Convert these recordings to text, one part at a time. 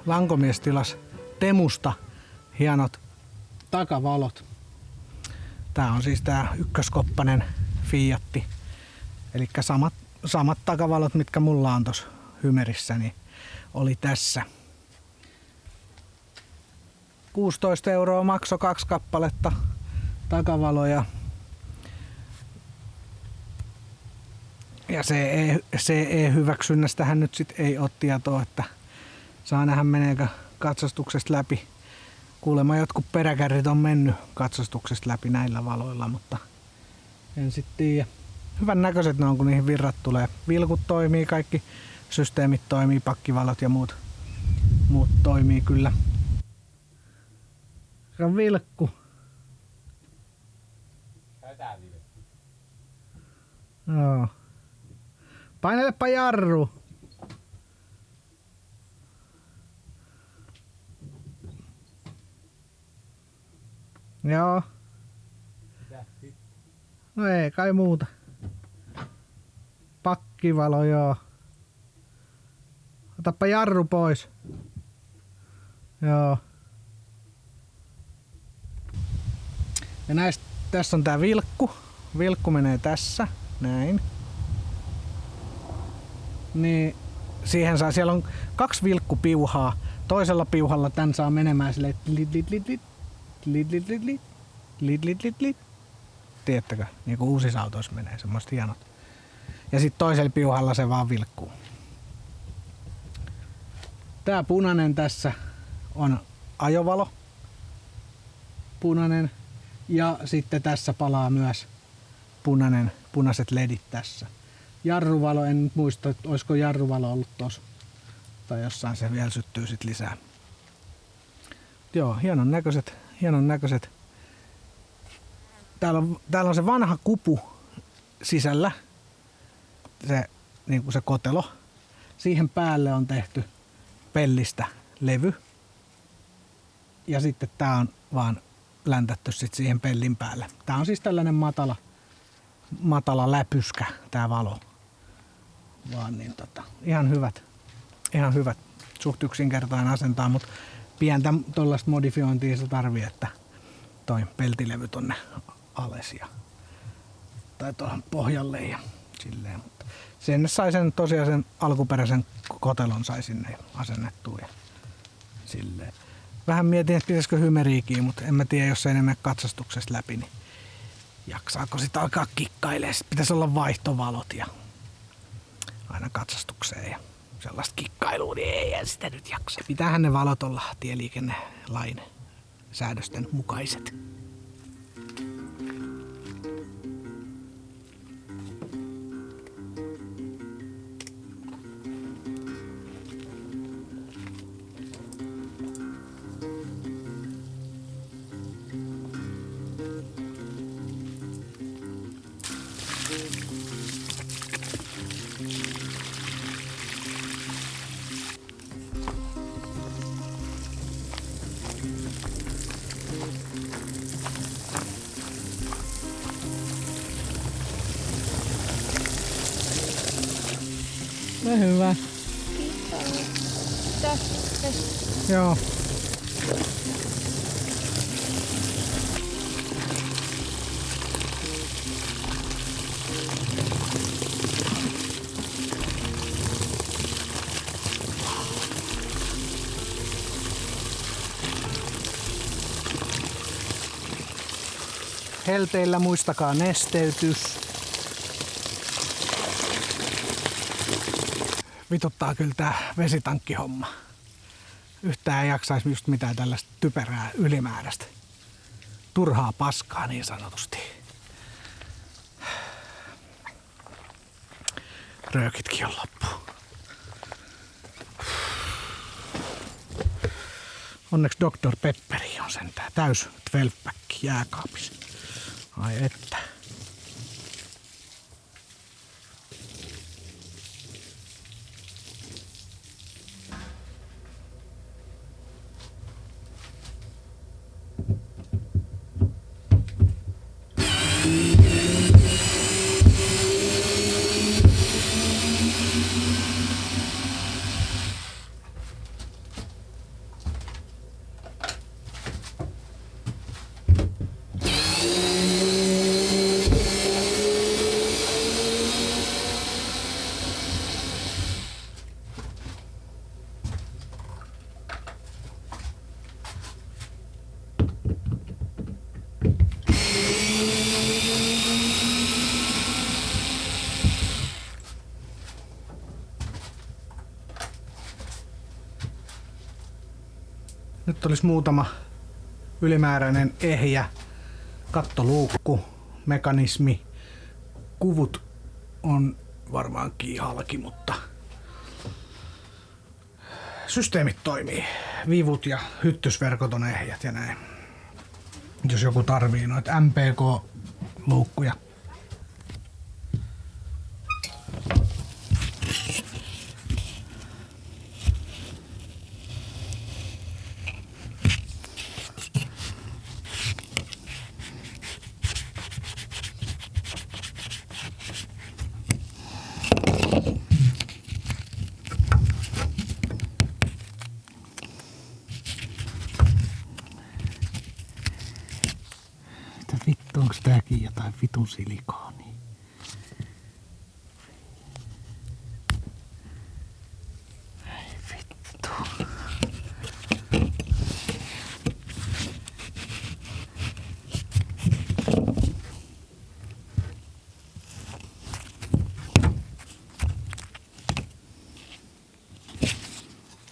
lankomies tilasi Temusta hienot takavalot. Tää on siis tää ykköskoppanen Fiatti. Eli samat takavalot, mitkä mulla on tossa Hymerissä, niin oli tässä. 16 € maksoi 2 kappaletta takavaloja. Ja CE-hyväksynnästähän nyt sit ei oo tietoa, että saa nähdä meneekö katsastuksesta läpi. Kuulemma jotkut peräkärrit on mennyt katsastuksesta läpi näillä valoilla, mutta en sit tiedä. Hyvän näköiset ne on, kun niihin virrat tulee. Vilkut toimii, kaikki systeemit toimii, pakkivalot ja muut toimii kyllä. Se on vilkku. Joo. Painelepa jarru. Joo. No ei kai muuta. Pakkivalo, joo. Otappa jarru pois. Joo. Ja tässä on tää vilkku. Vilkku menee tässä. Näin. Niin siihen saa, siellä on 2 vilkkupiuhaa. Toisella piuhalla tän saa menemään silleen lit. Tiedättekö? Niin kuin uusissa autoissa menee, semmoista hienot. Ja sitten toisella piuhalla se vaan vilkkuu. Tää punainen tässä on ajovalo. Punainen. Ja sitten tässä palaa myös punaiset ledit tässä. Jarruvalo, en nyt muista, että olisiko jarruvalo ollut tossa. Tai jossain se vielä syttyy sit lisää. Joo, hienon näköiset. Täällä on se vanha kupu sisällä. Se, niin kuin se kotelo. Siihen päälle on tehty pellistä levy. Ja sitten tää on vaan läntätty sit siihen pellin päälle. Tää on siis tällainen matala läpyskä tää valo. Vaan niin ihan hyvät. Suht yksinkertainen asentaa, mutta pientä tollaista modifiointia se tarvii, että toi peltilevy tonne alas tai tuohon pohjalle ja silleen. Mutta sinne sai tosiaan sen alkuperäisen kotelon sai sinne asennettua ja silleen. Vähän mietin, että pitäisikö Hymeriikin, mutta en mä tiedä, jos ei ne mene katsastuksesta läpi, niin jaksaako sitä alkaa kikkailemaan. Sitten pitäisi olla vaihtovalot ja aina katsastukseen ja sellaista kikkailua, niin ei sitä nyt jaksa. Pitäähän ne valot olla tieliikennelain säädösten mukaiset. No hyvä. Joo. Helteillä muistakaa nesteytys. Vituttaa kyllä tää vesitankkihomma. Yhtään ei jaksaisi just mitään tällaista typerää ylimääräistä. Turhaa paskaa niin sanotusti. Röökitkin on loppu. Onneksi Dr. Pepperi on sentään täys 12-pack jääkaapissa. Ai että. Nyt olisi muutama ylimääräinen ehjä, kattoluukku, mekanismi. Kuvut on varmaankin halki, mutta systeemit toimii. Vivut ja hyttysverkot on ehjät ja näin. Jos joku tarvii noita MPK-luukkuja. Vittu, onks tääkin jotain vitun silikoonia? Ei vittu.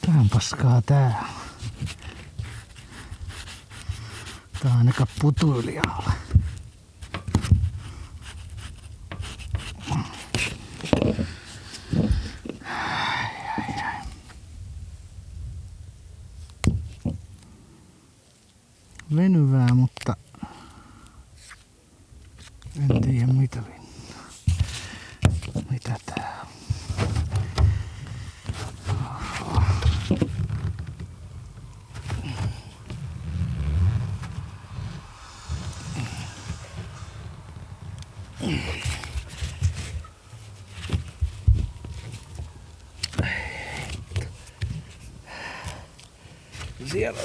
Tähän paskaa tää. Tää on ainakaan putuilijalle. Venyvää, mutta en tiedä mitä tää on. Siellä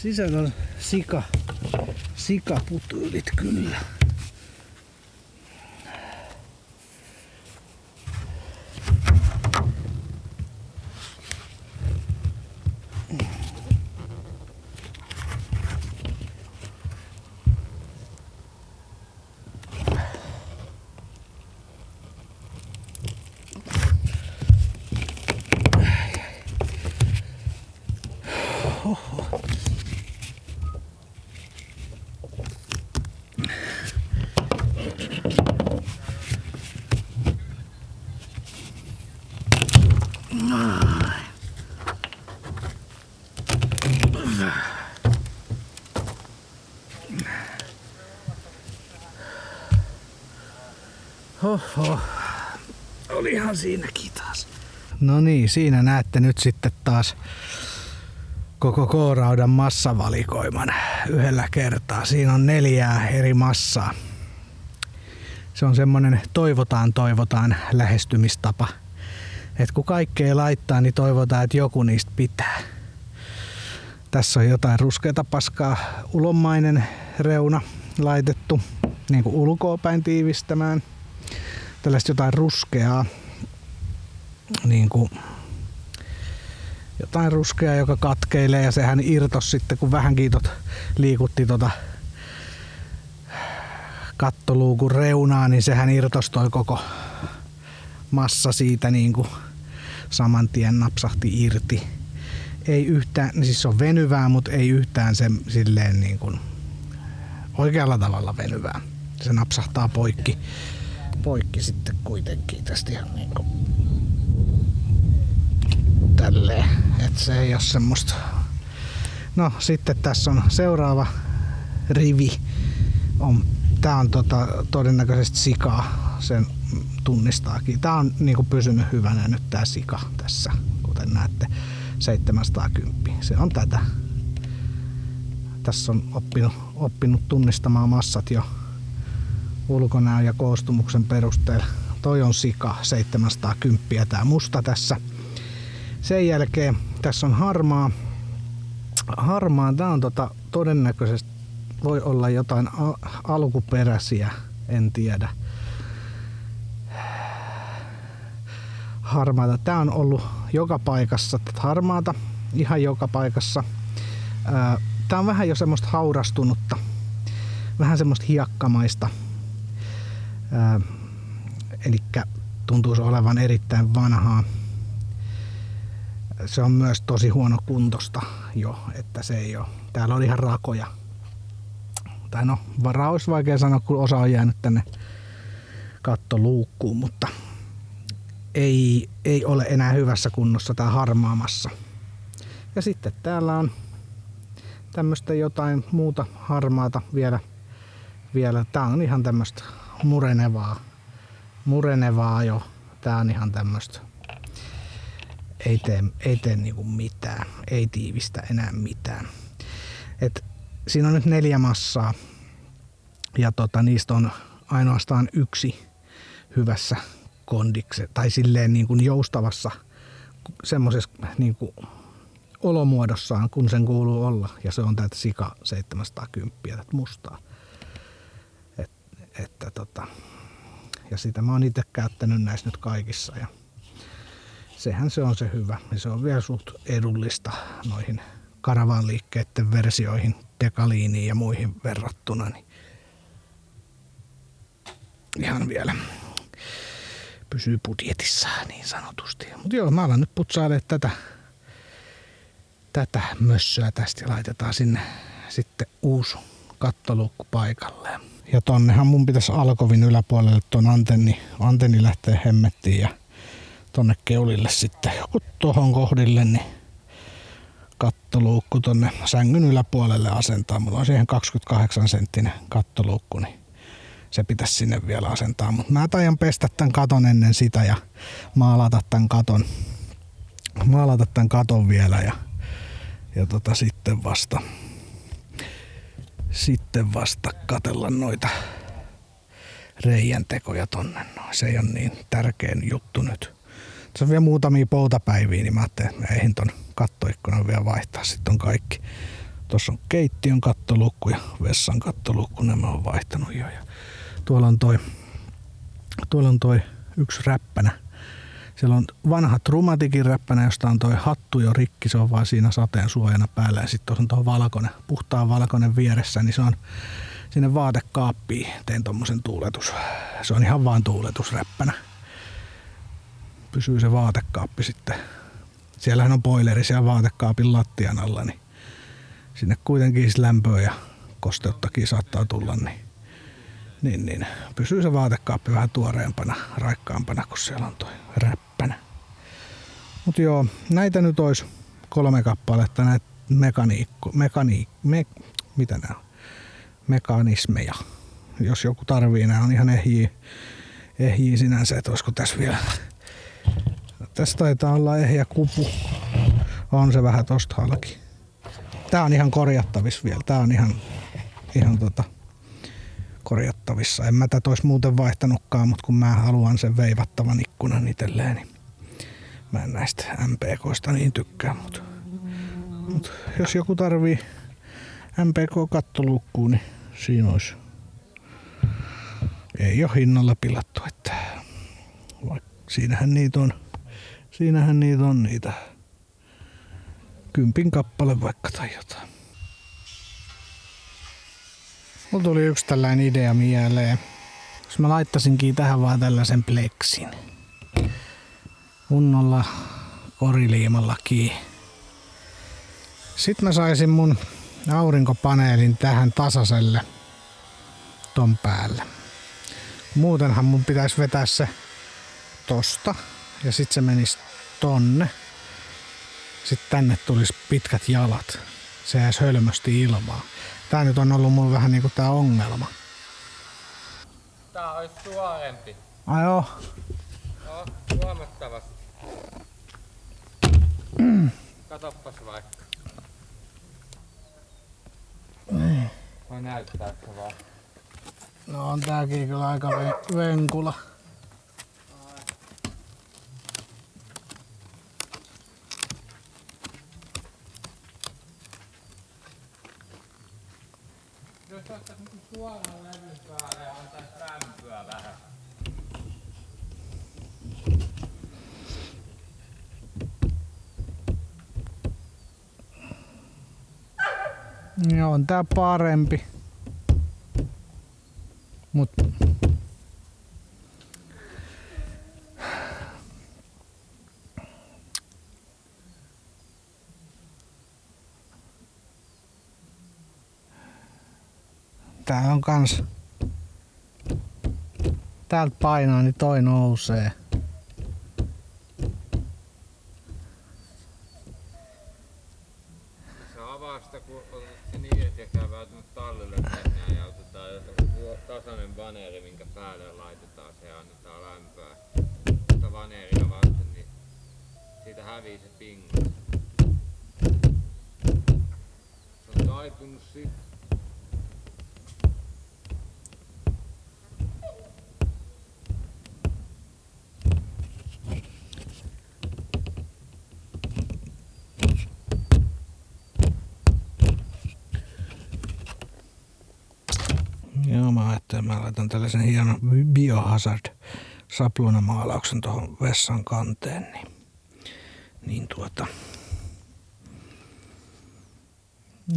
sisällä on sikaputyylit kyllä. Hoho, olihan siinäkin taas. No niin, siinä näette nyt sitten taas koko K-raudan massavalikoiman yhdellä kertaa. Siinä on 4 eri massaa. Se on semmonen toivotaan lähestymistapa. Et kun kaikkea laittaa, niin toivotaan, että joku niistä pitää. Tässä on jotain ruskeata paskaa, ulonmainen reuna laitettu niin kuin ulkoapäin tiivistämään. Tällaista jotain ruskeaa, niin kuin jotain ruskeaa, joka katkeilee, ja sehän irtos sitten, kun vähänkin liikutti kattoluukun reunaa, niin sehän irtos toi koko massa siitä niin kuin saman tien napsahti irti. Ei yhtään, siis se on venyvää, mutta ei yhtään se silleen niin kuin oikealla tavalla venyvää. Se napsahtaa poikki sitten kuitenkin tästä ihan niin kuin tälleen, että se ei ole semmoista. No sitten tässä on seuraava rivi. Tää on todennäköisesti sikaa, sen tunnistaakin. Tää on niinku pysynyt hyvänä nyt tää sika tässä, kuten näette, 710. Se on tätä. Tässä on oppinut tunnistamaan massat jo ulkonäön ja koostumuksen perusteella. Toi on sika 710, tää musta tässä. Sen jälkeen tässä on harmaa. Tää on todennäköisesti voi olla jotain alkuperäisiä, en tiedä. Harmaata. Tää on ollut joka paikassa, harmaata, ihan joka paikassa. Tää on vähän jo semmoista haurastunutta, vähän semmoista hiekkamaista. Elikkä tuntuisi olevan erittäin vanhaa. se on myös tosi huono kuntosta jo, että se ei ole. Täällä on ihan rakoja. Tai no, varaa olisi vaikea sanoa, kun osa on jäänyt tänne kattoluukkuun, mutta ei ole enää hyvässä kunnossa tää harmaamassa. Ja sitten täällä on tämmöstä jotain muuta harmaata vielä. Tää on ihan tämmöstä murenevaa jo. Tää on ihan tämmöstä. Ei tee niinku mitään. Ei tiivistä enää mitään. Siinä on nyt 4 massaa. Ja niistä on ainoastaan 1 hyvässä kondikse. Tai silleen niin kuin joustavassa semmosessa niin kuin olomuodossaan, kun sen kuuluu olla. Ja se on täältä Sika 710, tätä mustaa. Ja sitä mä oon itse käyttänyt näissä nyt kaikissa. Ja sehän se on se hyvä. Ja se on vielä suht edullista noihin Karavan-liikkeiden versioihin, Dekaliiniin ja muihin verrattuna. Niin ihan vielä pysyy budjetissa niin sanotusti. Mutta joo, mä alan nyt putsailemaan tätä mössöä tästä ja laitetaan sinne sitten uusi kattoluukku paikalleen. Ja tonnehan mun pitäisi alkovin yläpuolelle ton antenni lähtee hemmettiin ja tonne keulille sitten joku tohon kohdille niin kattoluukku tonne sängyn yläpuolelle asentaa. Mulla on siihen 28 senttinen kattoluukku, niin se pitäisi sinne vielä asentaa. Mutta mä taian pestä tän katon ennen sitä ja maalata tän katon vielä ja sitten vasta katella noita reiäntekoja tonne. No, se ei ole niin tärkein juttu nyt. Se on vielä muutamia poutapäiviä, niin mä ajattelin, että mä eihin ton kattoikkunan vielä vaihtaa. Sitten on kaikki. Tuossa on keittiön kattoluukku ja vessan kattoluukku, nämä on vaihtanut jo. Ja tuolla on toi yksi räppänä. Siellä on vanha Trumatikin räppänä, josta on toi hattu jo rikki, se on vaan siinä sateen suojana päällä. Ja sitten tuossa on tuo puhtaan valkoinen vieressä, niin se on sinne vaatekaappiin. Tein tommosen tuuletus. Se on ihan vaan tuuletusräppänä. Pysyy se vaatekaappi sitten. Siellähän on boileri siellä vaatekaapin lattian alla, niin sinne kuitenkin lämpöä ja kosteuttakin saattaa tulla, niin pysyy se vaatekaappi vähän tuoreempana, raikkaampana, kun siellä on toi räppänä. Mut joo, näitä nyt olisi 3 kappaletta, näitä mitä nää on? Mekanismeja. Jos joku tarvii, nää on ihan ehjiä sinänsä, että olisiko tässä vielä. Tässä taitaa olla ehjä kupu. On se vähän tosta halki. Tää on ihan korjattavissa vielä. Tää on ihan korjattavissa. En mä tätä ois muuten vaihtanutkaan, mutta kun mä haluan sen veivattavan ikkunan itselleen, niin mä en näistä MPKista niin tykkää. Mut jos joku tarvii MPK-kattoluukkuun, niin siinä olisi. Ei oo hinnalla pilattu, että siinähän niitä on niitä 10 kappale vaikka tai jotain. Mulla tuli yksi tällainen idea mieleen. Jos mä laittaisinkin tähän vaan tällaisen pleksin. Kunnolla koriliimalla kiinni. Sitten mä saisin mun aurinkopaneelin tähän tasaiselle ton päälle. Muutenhan mun pitäisi vetää se tosta ja sit se menisi tonne. Sitten tänne tulisi pitkät jalat. Se jäisi hölmösti ilmaa. Tää nyt on ollut mulla vähän niinku tää ongelma. Tää olisi suorempi. Ai joo? Joo, huomattavasti. Katoppas vaikka. Vai näyttääkö vaan? No on tääkin kyllä aika venkula. Jos ottais niinku suoraan levyn päälle ja antais lämpöä vähän. Joo, on tää parempi. Mut Tää on kans... Täältä painaa, niin toi nousee. Se avaa sitä, kun otat se niin, että käydään tallille tänään ja otetaan tasainen vaneeri, minkä päälle laitetaan se ja annetaan lämpöä. Sitä vaneeria vasten, niin siitä hävii se pinga. Se on taipunut sit. Joo, mä ajattelin, mä laitan tällaisen hienon Biohazard sapluunamaalauksen tuohon vessan kanteen, niin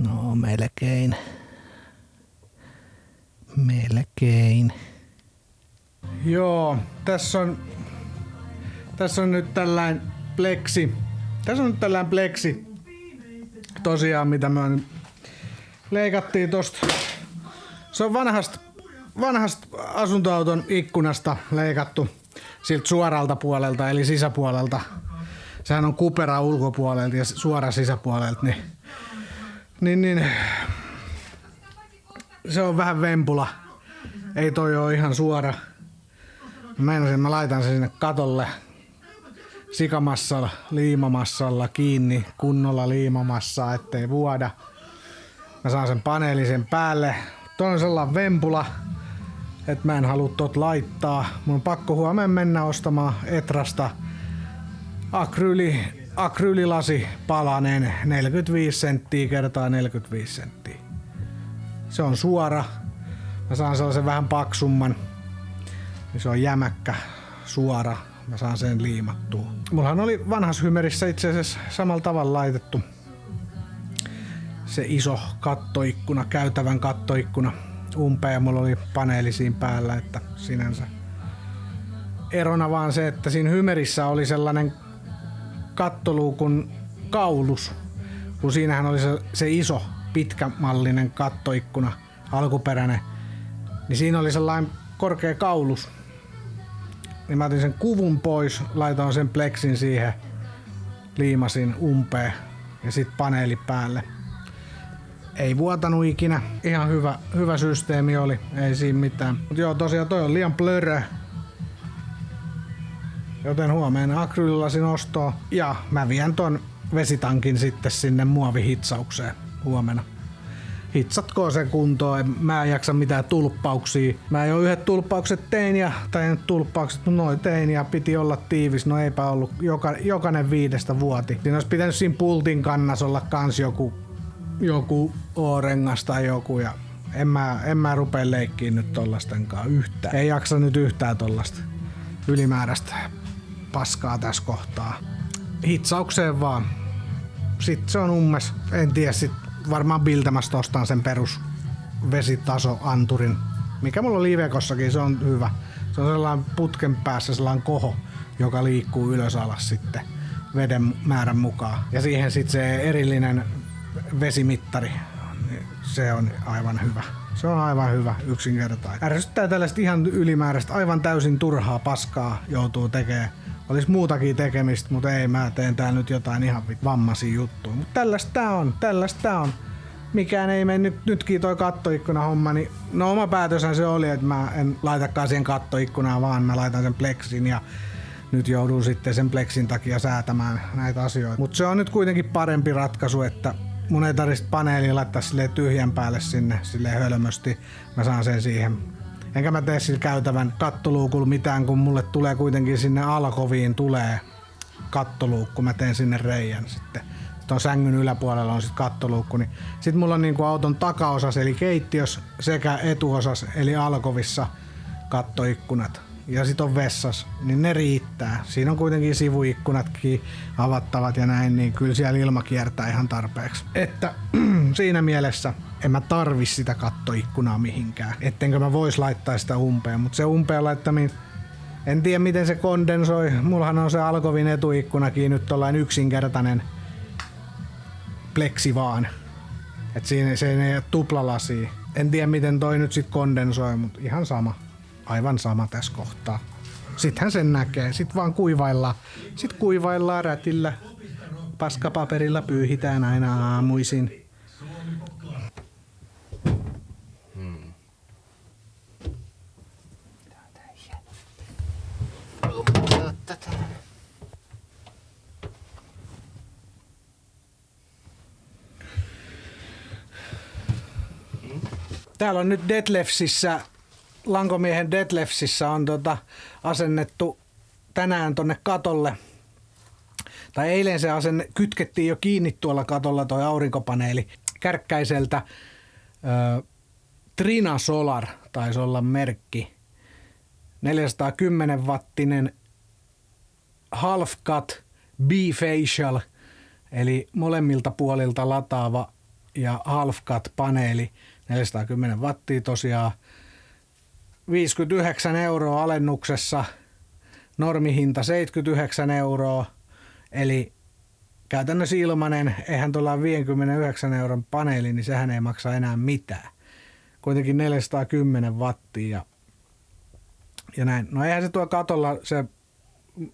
no melkein. Joo, tässä on nyt tällainen pleksi. Tässä on nyt tällainen pleksi. Tosiaan, mitä me leikattiin tosta. Se on vanhasta asuntoauton ikkunasta leikattu siltä suoralta puolelta, eli sisäpuolelta. Sehän on kupera ulkopuolelta ja suora sisäpuolelta, niin se on vähän vempula. Ei toi oo ihan suora. Mä laitan sen sinne katolle sikamassalla, liimamassalla kiinni, kunnolla liimamassaa, ettei vuoda. Mä saan sen paneelin päälle. Toi on sellainen vempula, että mä en halua tot laittaa. Mun on pakko huomenna mennä ostamaan Etrasta akryylilasi palanen 45 senttiä kertaa 45 senttiä. Se on suora. Mä saan sellaisen vähän paksumman. Se on jämäkkä, suora. Mä saan sen liimattua. Mullahan oli vanhassa Hymerissä itse asiassa samalla tavalla laitettu se iso kattoikkuna, käytävän kattoikkuna umpeen ja mulla oli paneeli siinä päällä, että sinänsä erona vaan se, että siinä Hymerissä oli sellainen kattoluukun kaulus, kun siinähän oli se iso pitkämallinen kattoikkuna, alkuperäinen, niin siinä oli sellainen korkea kaulus. Niin mä otin sen kuvun pois, laitoin sen pleksin siihen, liimasin umpeen ja sit paneeli päälle. Ei vuotanut ikinä. Ihan hyvä systeemi oli. Ei siinä mitään. Mut joo, tosiaan toi on liian blörö. Joten huomenna akryylilasin ostoon. Ja mä vien ton vesitankin sitten sinne muovihitsaukseen huomenna. Hitsatkoon se kuntoon. Mä en jaksa mitään tulppauksia. Mä jo yhdet tulppaukset tein tai tulppaukset, mutta noin tein ja piti olla tiivis. No eipä ollut. Jokainen 5 vuoti. Siinä olisi pitänyt siinä pultin kannassa olla kans joku O-rengas tai joku ja en mä rupea leikkiin nyt tollastenkaan yhtään. Ei jaksa nyt yhtään tollasta ylimääräistä paskaa tässä kohtaa. Hitsaukseen vaan. Sitten se on ummes. En tiedä, sit varmaan Biltämästä ostan sen perus vesitasoanturin. Mikä mulla on Livekossakin, se on hyvä. Se on sellainen putken päässä sellainen koho, joka liikkuu ylös alas sitten veden määrän mukaan. Ja siihen sitten se erillinen vesimittari, se on aivan hyvä. Se on aivan hyvä, yksinkertainen. Ärsyttää tällaista ihan ylimääräistä, aivan täysin turhaa paskaa joutuu tekemään. Olisi muutakin tekemistä, mutta ei, mä teen täällä nyt jotain ihan vammaisia juttuja. Mutta tällaista tää on. Mikään ei mennyt, nytkin toi kattoikkuna homma, niin no oma päätöshän se oli, että mä en laitakaan siihen kattoikkunaan, vaan mä laitan sen pleksin ja nyt joudun sitten sen pleksin takia säätämään näitä asioita. Mutta se on nyt kuitenkin parempi ratkaisu, että mun ei tarvitse paneeliin laittaa silleen tyhjän päälle sinne silleen hölmösti. Mä saan sen siihen. Enkä mä tee sillä käytävän kattoluukulla mitään, kun mulle tulee kuitenkin sinne alkoviin tulee kattoluukku. Mä teen sinne reijän sitten. Tuon sängyn yläpuolella on sit kattoluukku. Niin sit mulla on niinku auton takaosas eli keittiös sekä etuosas eli alkovissa kattoikkunat. Ja sit on vessas, niin ne riittää. Siinä on kuitenkin sivuikkunatkin avattavat ja näin, niin kyllä siellä ilma kiertää ihan tarpeeksi. Että siinä mielessä en mä tarvi sitä kattoikkunaa mihinkään. Ettenkö mä vois laittaa sitä umpeen, mutta se umpeen laittaminen, en tiedä miten se kondensoi. Mullahan on se Alkovin etuikkunakin nyt tollain yksinkertainen pleksi vaan. Et siinä se ei ole tuplalasia. En tiedä miten toi nyt sit kondensoi, mutta ihan sama. Aivan sama tässä kohtaa. Sittenhän sen näkee. Sitten vaan kuivaillaan. Sitten kuivaillaan rätillä. Paskapaperilla pyyhitään aina aamuisin. Täällä on nyt Detlefsissä, Lankomiehen Detlefsissä on asennettu tänään tonne katolle. Tai eilen se kytkettiin jo kiinni tuolla katolla toi aurinkopaneeli Kärkkäiseltä. Trina Solar taisi olla merkki. 410 wattinen half cut bifacial eli molemmilta puolilta lataava ja half cut paneeli. 410 wattia tosiaan. 59 € alennuksessa. Normihinta 79 €. Eli käytännössä ilmanen, eihän tuolla 59 € paneeli, niin sehän ei maksa enää mitään. Kuitenkin 410 wattia ja näin. No eihän se tuo katolla se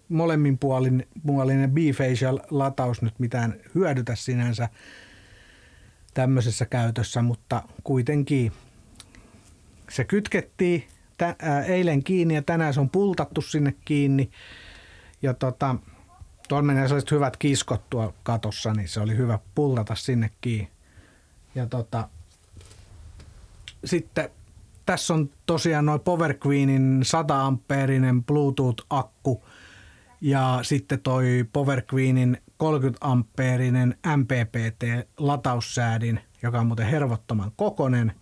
molemminpuolinen bifacial lataus nyt mitään hyödytä sinänsä tämmöisessä käytössä, mutta kuitenkin se kytkettiin eilen kiinni ja tänään se on pultattu sinne kiinni. Ja tuolla menee sellaiset hyvät kiskot tuolla katossa, niin se oli hyvä pultata sinne kiinni. Ja sitten tässä on tosiaan noin Power Queenin 100 ampeerinen Bluetooth-akku ja sitten toi Power Queenin 30 ampeerinen MPPT-lataussäädin, joka on muuten hervottoman kokonen,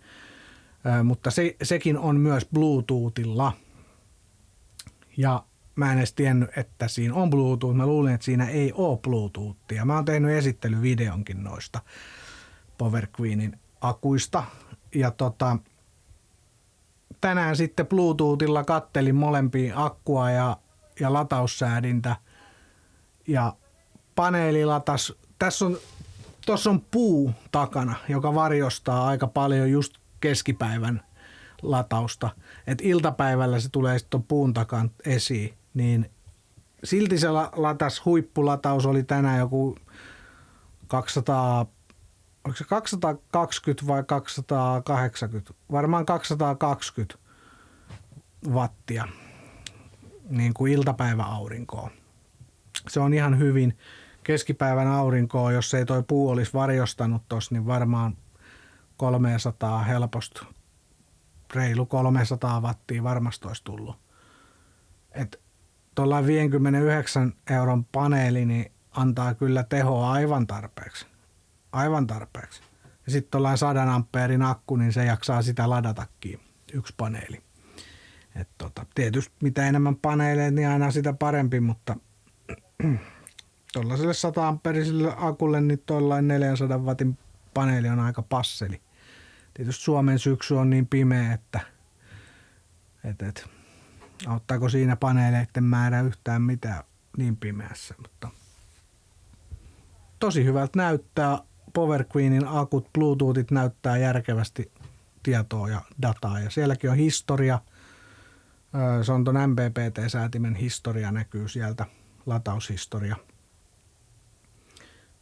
mutta sekin on myös Bluetoothilla. Ja mä en edes tiennyt, että siinä on Bluetooth. Mä luulin, että siinä ei ole Bluetoothia. Mä oon tehnyt esittelyvideonkin noista Power Queenin akuista. Ja tänään sitten Bluetoothilla kattelin molempia akkua ja lataussäädintä. Ja paneeli latas. Tuossa on puu takana, joka varjostaa aika paljon just keskipäivän latausta. Et iltapäivällä se tulee sitten puun takan esiin. Niin silti se huippulataus oli tänään joku 220 vai 280, varmaan 220 wattia niin kuin iltapäiväaurinkoa. Se on ihan hyvin keskipäivän aurinkoa, jos ei toi puu olisi varjostanut tossa, niin varmaan 300 helposti, reilu 300 wattia varmasti olisi tullut. Et tuollainen 59 € paneeli niin antaa kyllä tehoa aivan tarpeeksi. Aivan tarpeeksi. Ja sitten tuollainen 100 ampeerin akku, niin se jaksaa sitä ladatakin, yksi paneeli. Et tietysti mitä enemmän paneeleja, niin aina sitä parempi, mutta tuollaiselle 100 ampeeriselle akulle niin tuollainen 400 wattin paneeli on aika passeli. Tietysti Suomen syksy on niin pimeä, että auttaako siinä paneeleiden määrä yhtään mitään niin pimeässä, mutta tosi hyvältä näyttää. Power Queenin akut, Bluetoothit näyttää järkevästi tietoa ja dataa ja sielläkin on historia. Se on ton MPPT-säätimen historia näkyy sieltä, lataushistoria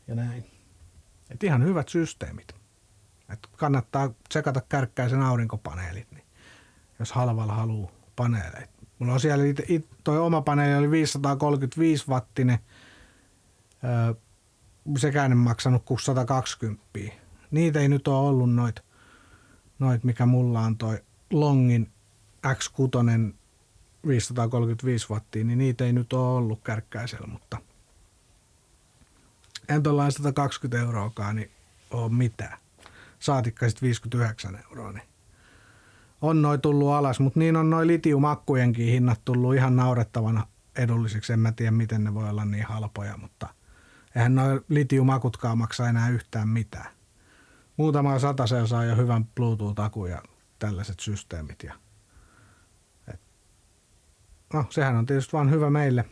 ja näin. Et ihan hyvät systeemit. Et kannattaa tsekata Kärkkäisen aurinkopaneelit, niin jos halvalla haluaa paneeleita. Mulla on siellä toi oma paneeli oli 535 wattinen, sekään en maksanut kuin 120. Niitä ei nyt ole ollut noit mikä mulla on toi Longin X6 535 wattia, niin niitä ei nyt ole ollut Kärkkäisellä, mutta en tuollainen 120 euroakaan niin ole mitään. Saatikka sitten 59 €, niin on noi tullut alas, mutta niin on noi litiumakkujenkin hinnat tullut ihan naurettavana edullisiksi. En mä tiedä, miten ne voi olla niin halpoja, mutta eihän noi litiumakutkaan maksa enää yhtään mitään. Muutama satasella saa jo hyvän Bluetooth-akun ja tällaiset systeemit. No, sehän on tietysti vaan hyvä meille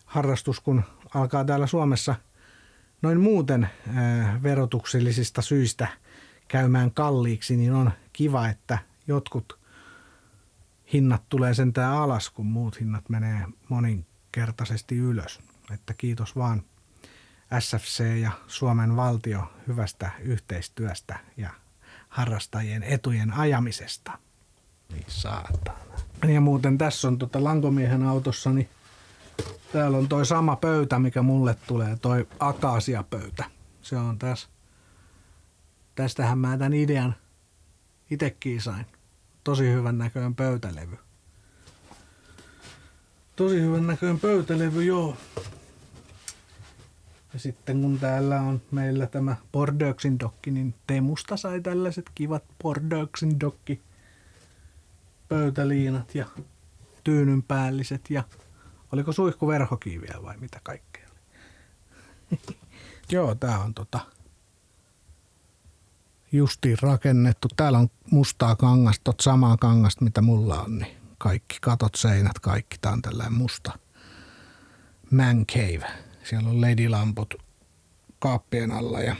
harrastus, kun alkaa täällä Suomessa noin muuten verotuksellisista syistä käymään kalliiksi, niin on kiva, että jotkut hinnat tulee sentään alas, kun muut hinnat menee moninkertaisesti ylös. Että kiitos vaan SFC ja Suomen valtio hyvästä yhteistyöstä ja harrastajien etujen ajamisesta. Niin saatana. Ja muuten tässä on lankomiehen autossa, niin täällä on toi sama pöytä, mikä mulle tulee, toi akaasiapöytä. Se on tässä. Tästähän mä tämän idean itekin sain. Tosi hyvän näköinen pöytälevy. Tosi hyvän näköinen pöytälevy, joo. Ja sitten kun täällä on meillä tämä Bordöksin dokki, niin Temusta sai tällaiset kivat Bordöksin dokki pöytäliinat ja tyynynpäälliset ja oliko suihkuverhokin vielä vai mitä kaikkea oli. Joo, tää on justiin rakennettu. Täällä on mustaa kangasta, samaa kangasta mitä mulla on, niin kaikki katot, seinät, kaikki. Tää on tällainen musta man cave. Siellä on LED-lamput kaappien alla ja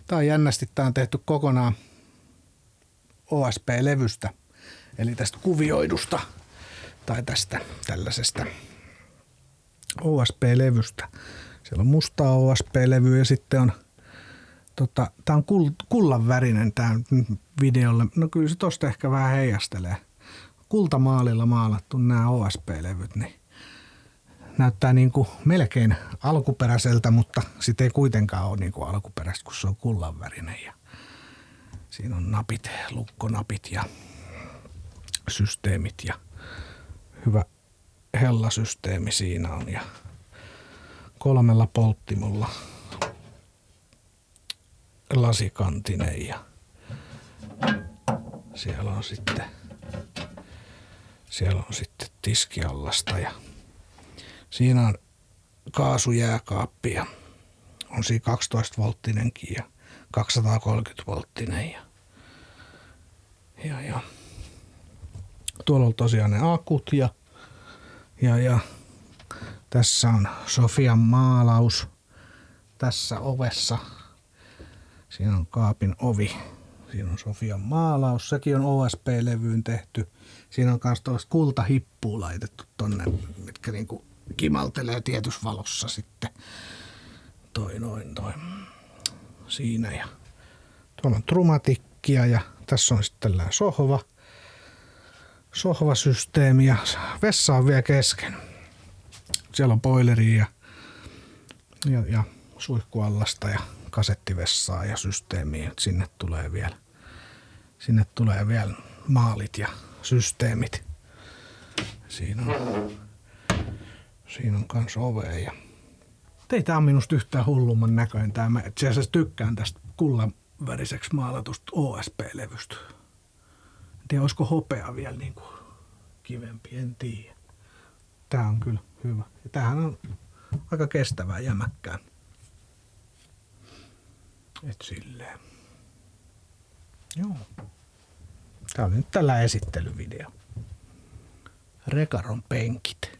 tää on jännästi, tää on tehty kokonaan OSP-levystä, eli tästä kuvioidusta tai tästä tällaisesta OSP-levystä. Siellä on mustaa OSP-levyä ja sitten on tää on kullan värinen tää videolle. No kyllä se tosta ehkä vähän heijastelee. Kultamaalilla maalattu nämä OSP-levyt, niin näyttää niinku melkein alkuperäiseltä, mutta sitten ei kuitenkaan ole niinku alkuperäistä, kun se on kullanvärinen. Ja siinä on napit, lukkonapit ja systeemit ja hyvä hellasysteemi siinä on ja 3 polttimolla lasikantinen ja siellä on sitten tiskiallasta ja siinä on kaasujääkaappi ja on siinä 12-volttinenkin ja 230-volttinen ja tuolla on tosiaan ne akut ja tässä on Sofian maalaus tässä ovessa. Siinä on kaapin ovi. Siinä on Sofian maalaus. Sekin on OSP-levyyn tehty. Siinä on myös tuollaista kultahippua laitettu tonne, mitkä niinku kimaltelee tietyssä valossa sitten. Toi. Siinä ja tuolla on trumatikkia ja tässä on sitten tällainen sohvasysteemi ja vessa on vielä kesken. Siellä on boileri ja suihkuallasta ja kasettivessaa ja systeemiä. Sinne tulee vielä maalit ja systeemit. Siinä on kans ove ja ei tää on minusta yhtään hullumman näköinen tää. Mä itse asiassa tykkään tästä kullan väriseksi maalatusta OSP-levystä. En tiedä, olisiko hopea vielä niinku kivempi, en tiedä. Tää on kyllä hyvä. Ja tämähän on aika kestävää jämäkkää. Et silleen. Joo. Tää oli nyt tällä esittelyvideo. Rekaron penkit.